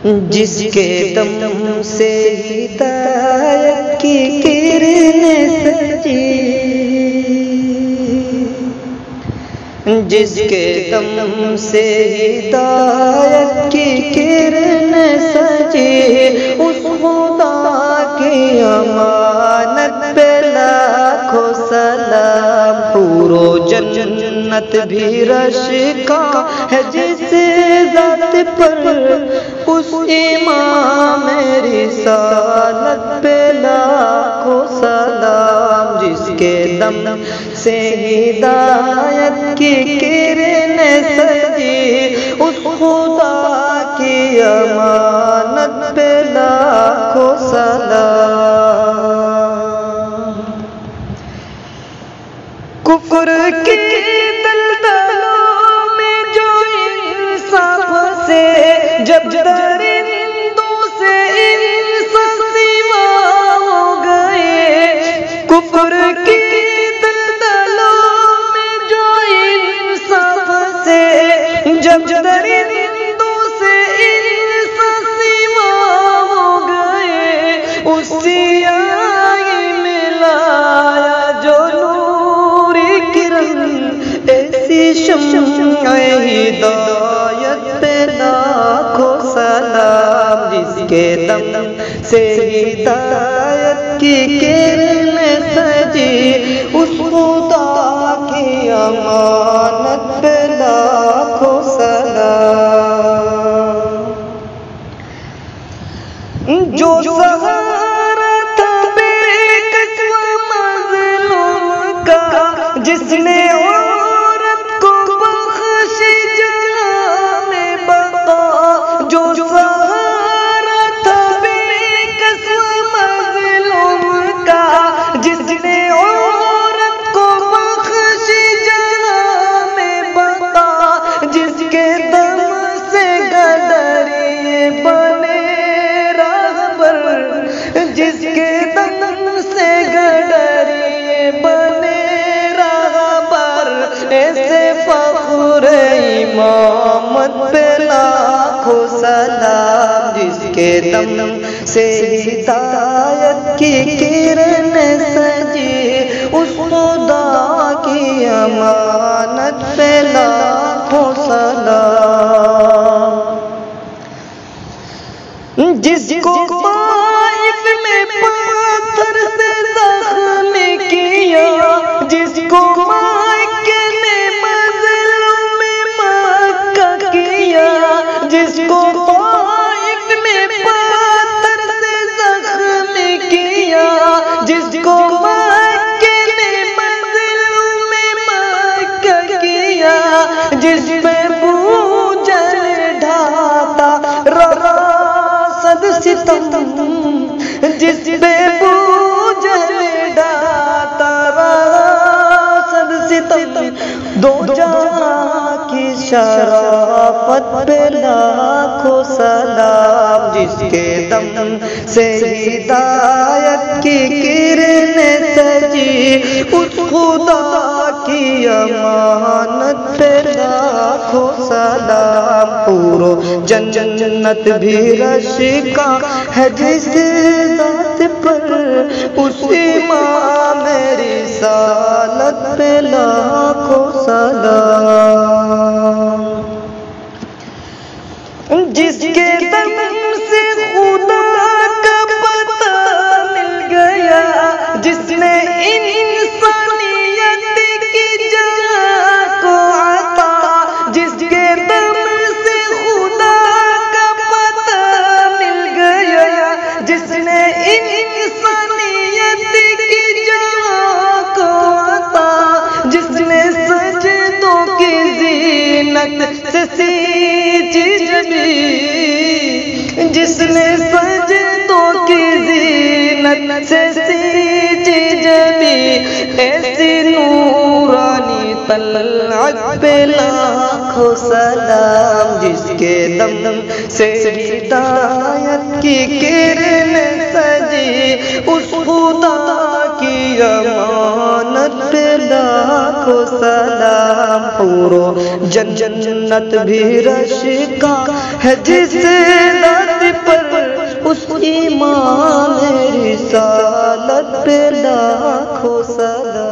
جس کے دم سے ہدایت کی کرنیں سجی، جس کے دم سے ہدایت کی کرنیں سجی، اس خدا کی امانت پہ لاکھوں سلام۔ حور و جنت بھی رش کا ہے جس ذات پر، اس امام رسالت پہ لاکھوں سلام۔ جس کے دم سے ہدایت کی کرنیں سجی، اس خدا کی امانت پہ لاکھوں سلام۔ کفر کی دلدلوں میں جو انصاف سے جب درندوں سے انصاف سوا ہو گئے، کفر کی دلدلوں میں جو انصاف سے جب درندوں سے انصاف سوا ہو گئے، اس سیاہی میں لایا جو نوری کرن، ایسی شمع ہدایت پہ لاکھوں سلام۔ جس کے دم سے ہدایت کی کرنیں سجی، اس خدا کی امانت پہ لاکھوں سلام۔ جو سہارا تھا بے کس و مظلوم کا، جس نے عورت کو بخشی جہاں میں بقا، جو سہارا تھا بے کس و مظلوم کا، جس نے عورت کو بخشی جہاں میں بقا، جس کے دم سے گدریے بنے راہبر، جس کے دم سے گدریے بنے راہبر، ایسے فخر امامت پہ لاکھوں سلام۔ جس کے دم سے ہدایت کی کرنیں سجی، اس خدا کی امانت پہ لاکھوں سلام۔ جس کو طائف میں پتھر سے زخم کیا، جس کو مکہ نے مظلوم مکہ کیا، جس کو طائف میں پتھر سے زخم کیا، جس کو مکہ نے مظلوم مکہ کیا، جس پہ بوجھل ڈھاتا راصد ستم، جس پہ بوجھل ڈھاتا راصد ستم، دو جہاں کی شرافت پہ لاکھوں سلام۔ جس کے دم سے ہدایت کی کرنیں سجی، اس خدا کی امانت پہ لاکھوں سلام۔ حور و جنت بھی رش کا ہے جس ذات پر، اس امام رسالت پہ لاکھوں سلام۔ جس کے دم سے خدا کا پتہ مل گیا، جس نے انسانیت کی جگہ کو عطا، جس کے دم سے خدا کا پتہ مل گیا، جس نے انسانیت کی جگہ کو عطا، جس نے سجدوں کی زینت سے سینچی زمین، جس نے سجدوں کی زینت سے سینچی زمین، ایسی نورانی طلعت پہ لاکھوں سلام۔ جس کے دم سے ہدایت کی کرنیں سجی، اس خدا کی امانت پہ لاکھوں سلام۔ حور و جنت بھی رش کا ہے جس پہ لاکھوں سلام.